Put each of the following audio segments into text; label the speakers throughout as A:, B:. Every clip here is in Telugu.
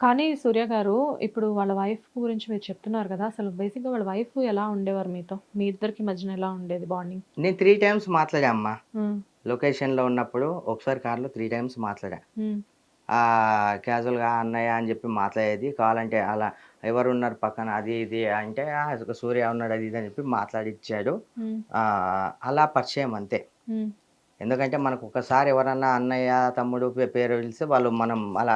A: కానీ సూర్య గారు ఇప్పుడు వాళ్ళ వైఫ్ గురించి మీరు చెప్తున్నారు కదా! అసలు బేసిక్‌గా వాళ్ళ వైఫ్ ఎలా ఉండేవారు మీతో? మీ ఇద్దరికి మధ్యన ఎలా ఉండేది బాండింగ్?
B: నేను 3 టైమ్స్ మాట్లాడా అమ్మ.
A: హ్మ్.
B: లొకేషన్‌లో ఉన్నప్పుడు ఒకసారి కార్‌లో 3 టైమ్స్ మాట్లాడా.
A: హ్మ్.
B: క్యాజువల్‌గా అన్నయ్య అని చెప్పి మాట్లాడేది. కావాలంటే అలా ఎవరున్నారు పక్కన అది ఇది అంటే సూర్య ఉన్నాడు అది ఇది అని చెప్పి మాట్లాడిచ్చాడు.
A: హ్మ్.
B: అలా పరిచయం అంతే.
A: హ్మ్.
B: ఎందుకంటే మనకు ఒక్కసారి ఎవరన్నా అన్నయ్య, తమ్ముడు పేరు పిలిస్తే వాళ్ళు మనం అలా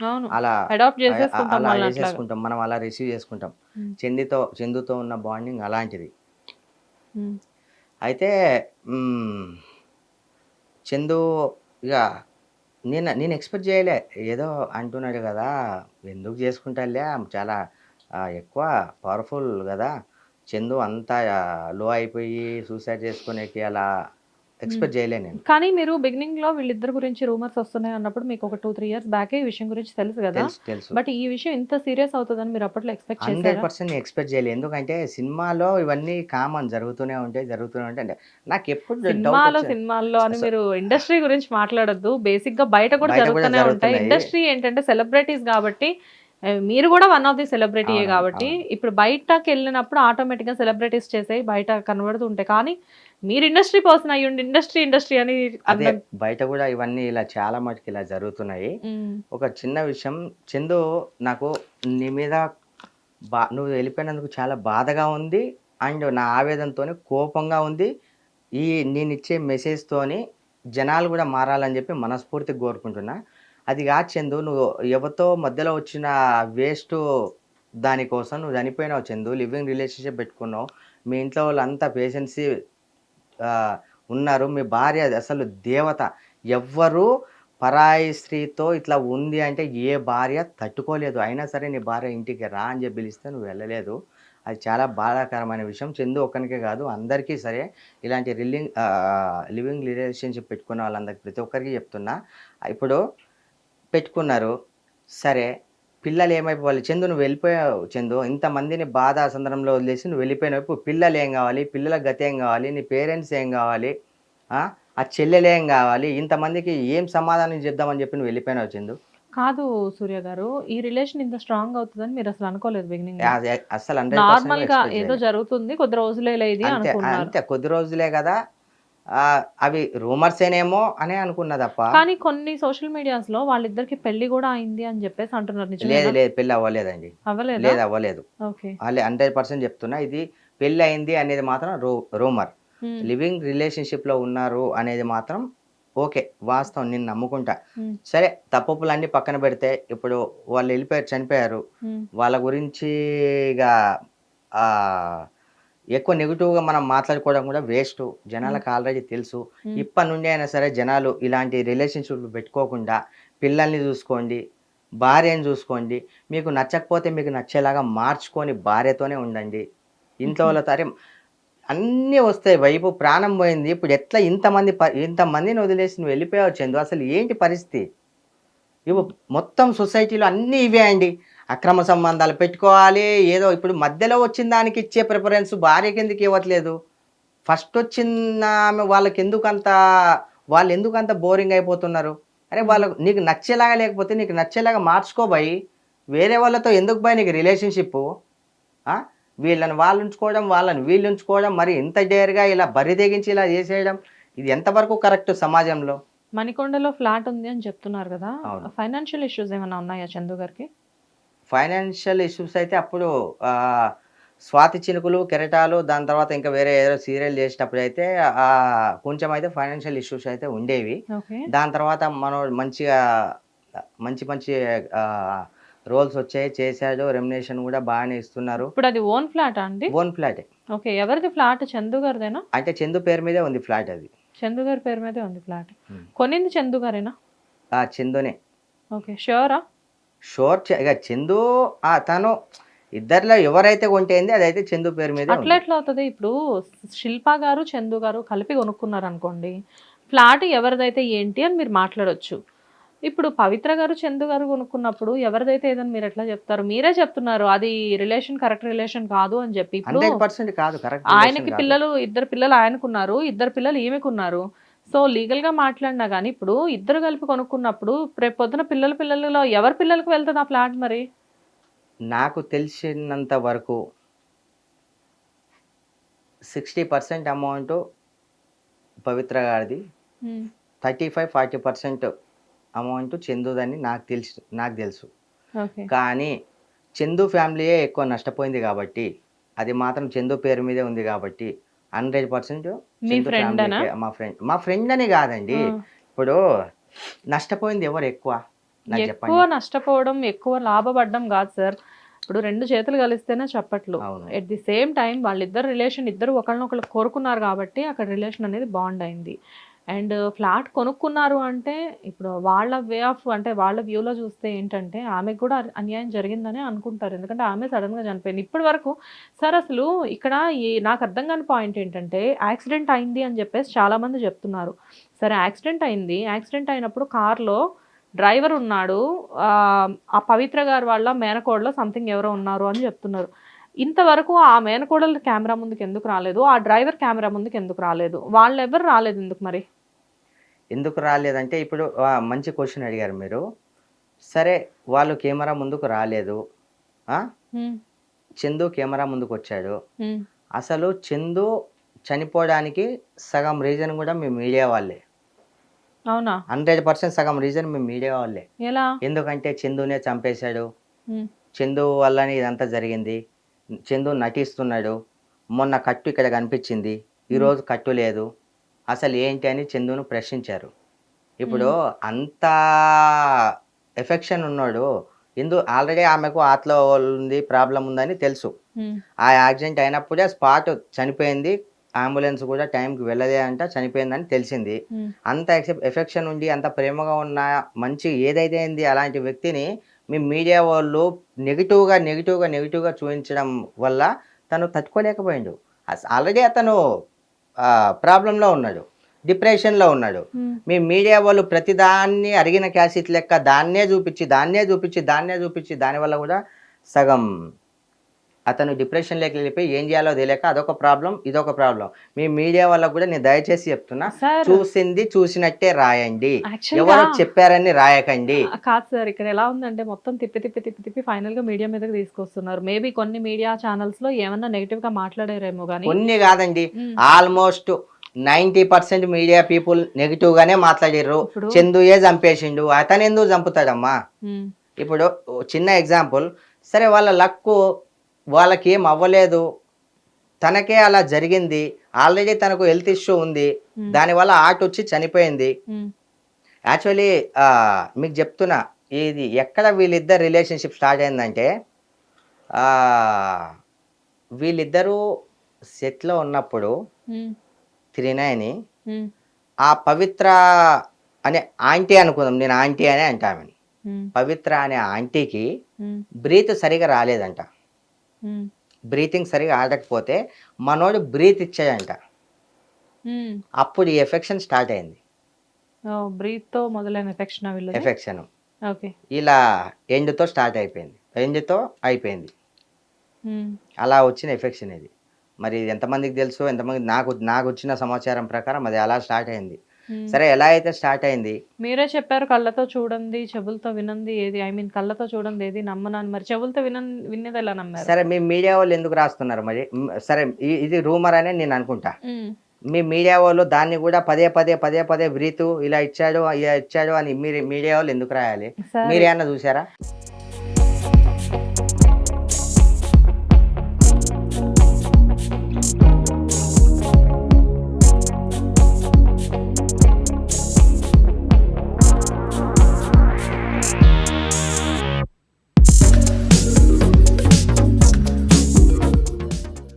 A: అవును.
B: అలా
A: అడాప్ట్ చేసేసుకుంటాం
B: అలా
A: వాళ్ళని అట్లాగా.
B: చేసేసుకుంటాం. మనం అలా రిసీవ్ చేసుకుంటాం.
A: హ్మ్.
B: చందుతో ఉన్న బాండింగ్ అలాంటిది.
A: హ్మ్.
B: అయితే హ్మ్. చందు ఇగ నేను ఎక్స్‌పెక్ట్ జేయలే. ఏదో అంటున్నాడు గదా! ఎందుకు జేసుకుంటాడులే చాలా ఎక్కువ పవర్‌ఫుల్ గదా! చందు అంత లో అయిపోయి సూసైడ్ చేసుకునేకి అలా
A: హ్మ్.
B: ఎక్స్‌పెక్ట్ జేయలే నేను.
A: కానీ మీరు బిగినింగ్‌లో వీళ్ళిద్దరి గురించి రూమర్స్ వస్తున్నాయి అన్నప్పుడు మీకు ఒక 2, 3 ఇయర్స్ బ్యాకే ఈ విషయం గురించి తెలుసు గదా!
B: తెలుసు. తెలుసు.
A: బట్ ఈ విషయం ఇంత సీరియస్ అవుతదని మీరు అప్పట్లో ఎక్స్‌పెక్ట్ చేసారా?
B: 100% నేను ఎక్స్‌పెక్ట్ జేయలే. ఎందుకంటే సినిమాలో ఇవన్నీ కామన్ జరుగుతూనే ఉంటాయి. అంటే నాకెప్పుడు డౌట్ వచ్చేది.
A: సినిమాల్లో అని
B: అస
A: మీరు ఇండస్ట్రీ గురించి మాట్లాడొద్దు. బేసిక్‌గా బయట కూడా
B: బయట గూడా
A: జరుగుతూనే ఉంటాయి.
B: జరుగుతున్నాయి.
A: ఇండస్ట్రీ ఏంటంటే సెలబ్రిటీస్ గాబట్టి మీరు గూడా వన్ ఆఫ్ ది సెలబ్రిటీయే
B: అవునవును.
A: గాబట్టి,
B: అవును.
A: ఇప్పుడు బయటకెళ్ళినప్పుడు ఆటోమేటిక్‌గా సెలబ్రిటీస్ చేసేయి బయట కనబడుతూ ఉంటాయి. కానీ మీరు ఇండస్ట్రీ పర్సన్ అయ్యుండి ఇండస్ట్రీ అని
B: అదే
A: అనడం.
B: బయట గూడా ఇవన్నీ ఇలా చాలా మటుకు ఇలా జరుగుతున్నాయి.
A: హ్మ్.
B: ఒక చిన్న విషయం చందు నాకు నీ మీద నువ్వు వెళ్ళిపోయినందుకు చాలా బాధగా ఉంది. అండ్ నా ఆవేదనతోని కోపంగా ఉంది. ఈ నేనిచ్చే మెసేజ్‌తోని జనాలు గూడా మారాలని జెప్పి మనస్ఫూర్తిగా కోరుకుంటున్నా. అది గాదు చందు నువ్వు ఎవరితో మధ్యలో వచ్చిన వేస్టు దాని కోసం నువ్వు చనిపోయినావు చందు. లివింగ్ రిలేషన్‌షిప్ పెట్టుకున్నావు. మీ ఇంట్లో వాళ్ళంతా పేషెన్సీ ఆహ్, ఉన్నారు. మీ భార్య అసలు దేవత. ఎవ్వరు పరాయి స్త్రీతో ఇట్లా ఉంది అంటే ఏ భార్య తట్టుకోలేదు. అయినా సరే నీ భార్య ఇంటికి రా అని జెప్పి పిలిస్తే నువ్వు వెళ్ళలేదు. అది చాలా బాధాకరమైన విషయం. చందు ఒక్కనికే గాదు అందరికీ సరే ఇలాంటి లివింగ్ రిలేషన్‌షిప్ పెట్టుకున్న వాళ్ళందరికి ప్రతి ఒక్కరికి చెప్తున్నా. ఇప్పుడు పెట్టుకున్నారు. సరే పిల్లలేమైపోవాలి? చందు నువ్వెళ్ళిపోయావు చందు. ఇంతమందిని బాధ సందర్భంలో వదిలేసి నువ్వెళ్ళిపోయినావు. ఇప్పుడు పిల్లలేం గావాలి? పిల్లల గతేం గావాలి? నీ పేరెంట్స్ ఏం గావాలి? ఆ! ఆ చెల్లెలేం గావాలి? ఇంతమందికి ఏం సమాధానం చెప్దామని జెప్పి నువ్వెళ్ళిపోయినావు చందు.
A: కాదు సూర్య గారు. ఈ రిలేషన్ ఇంత స్ట్రాంగ్ అవుతదని మీరసలు అనుకోలేదు బిగినింగ్‌లో.
B: అది అస్సలు 100%
A: నార్మల్‌గా
B: ఎక్స్‌పెక్ట్
A: ఏదో
B: జేయలే.
A: జరుగుతుంది. కొద్ది రోజులేలే ఇది
B: అంతే.
A: అనుకున్నారు.
B: అంతే కొద్ది రోజులే గదా! అవి రూమర్సేనేమో అనే అనుకున్నా తప్ప
A: కానీ కొన్ని సోషల్ మీడియాస్‌లో వాళ్ళిద్దరికి పెళ్లి గూడా అయింది అని జెప్పేసి అంటున్నారు.
B: లేదు.
A: నిజమేనా?
B: లేదు. పెళ్లవ్వలేదండి.
A: అవ్వలేదా?
B: లేదు అవ్వలేదు.
A: ఓకే.
B: 100% చెప్తున్నా. ఇది పెళ్లయింది అనేది మాత్రం రూమర్.
A: హ్మ్.
B: లివింగ్ రిలేషన్‌షిప్‌లో ఉన్నారు అనేది మాత్రం ఓకే. వాస్తవం నేను నమ్ముకుంటా.
A: హ్మ్.
B: సరే తప్పొప్పులన్నీ పక్కన పెడితే ఇప్పుడు వాళ్ళెళ్ళిపోయారు, చనిపోయారు.
A: హ్మ్.
B: వాళ్ళ గురించి ఇగ ఆహ్, ఎక్కువ నెగెటివ్‌గా మనం మాట్లాడుకోవడం కూడా వేస్టు.
A: హ్మ్.
B: జనాలకు ఆల్రెడీ తెలుసు.
A: హ్మ్.
B: ఇప్పటి నుండి అయినా సరే జనాలు ఇలాంటి రిలేషన్‌షిప్‌లు పెట్టుకోకుండా పిల్లల్ని చూసుకోండి, భార్యని చూసుకోండి. మీకు నచ్చకపోతే మీకు నచ్చేలాగా మార్చుకొని భార్యతోనే ఉండండి. ఇంట్లో
A: హుహు.
B: వాళ్ళతో అన్నీ వస్తాయి. వైపు ప్రాణం పోయింది. ఇప్పుడు ఎట్లా ఇంతమందిని వదిలేసి నువ్వు వెళ్ళిపోయావు చందు. అసలు ఏంటి పరిస్థితి? ఇవు
A: హ్మ్.
B: మొత్తం సొసైటీలో అన్నీ ఇవే అండి. అక్రమ సంబంధాలు పెట్టుకోవాలి. ఏదో ఇప్పుడు మధ్యలో వచ్చిన దానికి ఇచ్చే ప్రిఫరెన్స్ భార్యకెందుకు ఇవ్వట్లేదు? ఫస్టొచ్చినామె వాళ్ళెందుకంత బోరింగ్ అయిపోతున్నారు? అరే!
A: హ్మ్.
B: నీకు నచ్చేలాగా లేకపోతే నీకు నచ్చేలాగా మార్చుకో భయ్. వేరే వాళ్ళతో ఎందుకు భయ్ నీకు రిలేషన్‌షిప్పు? ఆ! వీళ్ళని వాళ్ళుంచుకోవడం, వాళ్ళని వీళ్ళుంచుకోవడం, మరి ఇంత డేర్‌గా ఇలా బరి తెగించి ఇలా జేసేయడం, ఇది ఎంతవరకు కరెక్ట్ సమాజంలో?
A: 'మణికొండలో' ఫ్లాట్ ఉంది అని చెప్తున్నారు గదా!
B: అవును.
A: ఫైనాన్షియల్ ఇష్యూస్ ఏమన్నా ఉన్నాయా చందు గారికి?
B: ఫైనాన్షియల్ ఇష్యూస్ అయితే అప్పుడు ఆహ్, 'స్వాతి చినుకులు', 'కెరటాలు' దాని తర్వాత ఇంకా వేరే ఏదో సీరియల్ చేసేటప్పుడైతే కొంచెం అయితే ఫైనాన్షియల్ ఇష్యూస్ అయితే ఉండేవి.
A: ఓకే.
B: దాని తర్వాత మనోడు మంచిగా మంచి మంచి ఆహ్, రోల్స్ వచ్చాయి. చేశాడు. రెమ్యునరేషన్ గూడా బాగానే ఇస్తున్నారు.
A: ఇప్పుడది ఓన్ ఫ్లాటా అండి?
B: ఓన్ ఫ్లాటే.
A: ఓకే. ఎవరిది ఫ్లాట్ చందు గారిదేనా?
B: అంటే చందు పేరు మీదే ఉంది ఫ్లాట్ అది.
A: చందు గారి పేరు మీదే ఉంది ఫ్లాట్.
B: హ్మ్.
A: కొనింది చందు గారేనా?
B: చందునే.
A: ఓకే. ష్యూరా?
B: షూర్ ఇగ చందు తను ఇద్దరిలో ఎవరైతే కొంటే ఏంది అదైతే చందు పేరు మీదే
A: అట్లా
B: ఉంది.
A: ఎట్లా అవుతది? ఇప్పుడు శిల్ప గారు, చందు గారు కలిపి కొనుక్కున్నారనుకోండి. ఫ్లాట్ ఎవరిదైతే ఏంటి అని మీరు మాట్లాడొచ్చు. ఇప్పుడు పవిత్ర గారు, చందు గారు కొనుక్కున్నప్పుడు ఎవరిదైతే ఏదని మీరెట్లా జెప్తారు? మీరే చెప్తున్నారు. అది కరెక్ట్ రిలేషన్ కాదు అని జెప్పి. ఇప్పుడు
B: 100% కాదు. కరెక్ట్ రిలేషన్
A: ఆయనకి
B: గాదు.
A: పిల్లలు, ఇద్దరు పిల్లలు ఆయనకున్నారు. ఇద్దరు పిల్లలు ఈమెకున్నారు. సో లీగల్గా మాట్లాడినా కానీ ఇప్పుడు ఇద్దరు కలిపి కొనుక్కున్నప్పుడు రేపు పొద్దున పిల్లలలో ఎవరి పిల్లలకు వెళ్తుంది ఆ ఫ్లాట్ మరి?
B: నాకు తెలిసినంత వరకు 60% అమౌంట్ పవిత్ర గారిది,
A: ఉమ్,
B: 35-40% అమౌంట్ చందుదని నాకు తెలుసు.
A: ఓకే.
B: కానీ చందు ఫ్యామిలీయే ఎక్కువ నష్టపోయింది కాబట్టి, అది మాత్రం చందు పేరు మీదే ఉంది కాబట్టి 100%
A: మీ
B: చందు
A: ఫ్రెండ్ అనా?
B: ఫ్యామిలీకే. మా ఫ్రెండ్ అని కాదండి. ఇప్పుడు నష్టపోయింది ఎవరు ఎక్కువ నాకు
A: ఎక్కువ
B: చెప్పండి.
A: నష్టపోవడం ఎక్కువ లాభపడడం కాదు సార్. ఇప్పుడు రెండు చేతులు కలిస్తేనే చప్పట్లు.
B: అవును.
A: ఎట్ ది సేమ్ టైం వాళ్ళిద్దరు రిలేషన్ ఇద్దరు ఒకళ్ళనొకళ్ళు కోరుకున్నారు కాబట్టి అక్కడ రిలేషన్ అనేది బాండ్ అయింది. అండ్ ఫ్లాట్ కొనుక్కున్నారు అంటే ఇప్పుడు వాళ్ళ వే ఆఫ్ అంటే వాళ్ళ వ్యూలో చూస్తే ఏంటంటే ఆమెకు కూడా అన్యాయం జరిగిందని అనుకుంటారు. ఎందుకంటే ఆమె సడన్గా చనిపోయింది. ఇప్పటి వరకు సార్ అసలు ఇక్కడ నాకు అర్థం కాని పాయింట్ ఏంటంటే యాక్సిడెంట్ అయింది అని చెప్పేసి చాలామంది చెప్తున్నారు. సరే యాక్సిడెంట్ అయింది. యాక్సిడెంట్ అయినప్పుడు కార్లో డ్రైవర్ ఉన్నాడు. ఆ పవిత్ర గారు వాళ్ళ మేనకోడలో సంథింగ్ ఎవరో ఉన్నారు అని చెప్తున్నారు. ఇంతవరకు ఆ మేనకోడలు కెమెరా ముందుకు ఎందుకు రాలేదు? ఆ డ్రైవర్ కెమెరా ముందుకు ఎందుకు రాలేదు? వాళ్ళెవరు రాలేదు ఎందుకు మరి?
B: ఎందుకు రాలేదంటే ఇప్పుడు మంచి క్వశ్చన్ అడిగారు మీరు. సరే వాళ్ళు కెమెరా ముందుకు రాలేదు. ఆ?
A: హ్మ్.
B: చందు కెమెరా ముందుకు వచ్చాడు.
A: హ్మ్.
B: అసలు చందు చనిపోవడానికి సగం రీజన్ కూడా మీ మీడియా వాళ్ళే.
A: అవునా?
B: 100% సగం రీజన్ మీ మీడియా వాళ్ళే.
A: ఎలా?
B: ఎందుకంటే చందునే చంపేశాడు,
A: హ్మ్.
B: చందు వల్లనే ఇదంతా జరిగింది, చందు నటిస్తున్నాడు, మొన్న కట్టు ఇక్కడ కనిపించింది, ఈరోజు కట్టు లేదు, అసలు ఏంటి అని చందును ప్రశ్నించారు. ఇప్పుడు అంత ఎఫెక్షన్ ఉన్నాడు, ఆల్రెడీ ఆమెకు ఆత్లో ఉంది, ప్రాబ్లం ఉందని తెలుసు.
A: హ్మ్.
B: ఆ యాక్సిడెంట్ అయినప్పుడే స్పాట్ చనిపోయింది, అంబులెన్స్ కూడా టైంకి వెళ్ళదే అంట, చనిపోయిందని తెలిసింది.
A: హ్మ్.
B: అంత ఎఫెక్షన్ ఉండి అంత ప్రేమగా ఉన్న మంచి ఏదైతే అయింది అలాంటి వ్యక్తిని మీ మీడియా వాళ్ళు నెగిటివ్గా చూపించడం వల్ల తను తట్టుకోలేకపోయిండు. ఆల్రెడీ అతను ప్రాబ్లంలో ఉన్నాడు, డిప్రెషన్లో ఉన్నాడు.
A: హ్మ్.
B: మీ మీడియా వాళ్ళు ప్రతిదాన్ని అరిగిన క్యాసెట్ లెక్క దాన్నే చూపించి దానివల్ల కూడా సగం అతను డిప్రెషన్లోకి వెళ్ళిపోయి ఏం చేయాలో తెలియక అదొక ప్రాబ్లం, ఇదొక ప్రాబ్లం. మీ మీడియా వాళ్ళకు కూడా నేను దయచేసి చెప్తున్నా,
A: సార్
B: చూసింది చూసినట్టే రాయండి,
A: యాక్చువల్గా
B: ఎవరో చెప్పారని రాయకండి.
A: కాదు సార్. ఇక్కడ ఎలా ఉందంటే మొత్తం తిప్పి ఫైనల్‌గా మీడియా మీదకి తీసుకొస్తున్నారు. మేబీ కొన్ని మీడియా ఛానల్స్‌లో ఏమన్నా నెగెటివ్‌గా మాట్లాడారేమో గానీ
B: కొన్ని కాదండి,
A: హ్మ్.
B: ఆల్మోస్ట్ 90% మీడియా పీపుల్ నెగిటివ్గానే మాట్లాడిర్రు.
A: ఇప్పుడు
B: చందుయే చంపేసిండు, అతను ఎందుకు చంపుతాడమ్మా?
A: హ్మ్.
B: ఇప్పుడు చిన్న ఎగ్జాంపుల్, సరే వాళ్ళ లక్కు, వాళ్ళకి ఏం అవ్వలేదు, తనకే అలా జరిగింది, ఆల్రెడీ తనకు హెల్త్ ఇష్యూ ఉంది,
A: హ్మ్.
B: దానివల్ల ఆట వచ్చి చనిపోయింది.
A: హ్మ్.
B: యాక్చువల్లీ మీకు చెప్తున్నా, ఇది ఎక్కడ వీళ్ళిద్దరు రిలేషన్షిప్ స్టార్ట్ అయిందంటే ఆ, వీళ్ళిద్దరూ సెట్లో ఉన్నప్పుడు
A: హ్మ్.
B: 39
A: హ్మ్.
B: ఆ పవిత్ర అనే ఆంటీ అనుకుందాం, నేను ఆంటీ అనే అంటామని,
A: హ్మ్.
B: పవిత్ర అనే ఆంటీకి
A: హ్మ్.
B: బ్రీత్ సరిగా రాలేదంట.
A: హ్మ్.
B: బ్రీతింగ్ సరిగా ఆడకపోతే మనోడు బ్రీత్ ఇచ్చాడంట.
A: హ్మ్.
B: అప్పుడు ఈ ఎఫెక్షన్ స్టార్ట్ అయింది.
A: ఓహ్! బ్రీత్‌తో మొదలైన ఎఫెక్షనా వీళ్ళది?
B: Affection
A: okay.
B: ఇలా ఎండ్తో స్టార్ట్ అయిపోయింది, ఎండ్తో అయిపోయింది.
A: హ్మ్.
B: అలా వచ్చిన ఎఫెక్షన్ ఇది. మరి ఇది ఎంతమందికి తెలుసు, ఎంతమంది, నాకు వచ్చిన సమాచారం ప్రకారం అది అలా స్టార్ట్ అయింది.
A: హ్మ్.
B: సరే ఎలా అయితే స్టార్ట్ అయింది,
A: మీరే చెప్పారు కళ్ళతో చూడంది, చెవులతో వినంది ఏది కళ్ళతో చూడంది ఏది నమ్మనని. మరి చెవులతో విన్నది ఎలా నమ్మారు?
B: సరే మీ మీడియా వాళ్ళు ఎందుకు రాస్తున్నారు మరి? సరే ఇది రూమర్ అనే నేను అనుకుంటా.
A: హ్మ్.
B: మీ మీడియా వాళ్ళు దాన్ని కూడా పదే బ్రీతు ఇలా ఇచ్చాడు అని మీరు మీడియా వాళ్ళు ఎందుకు రాయాలి?
A: సరే.
B: మీరేమన్నా చూసారా?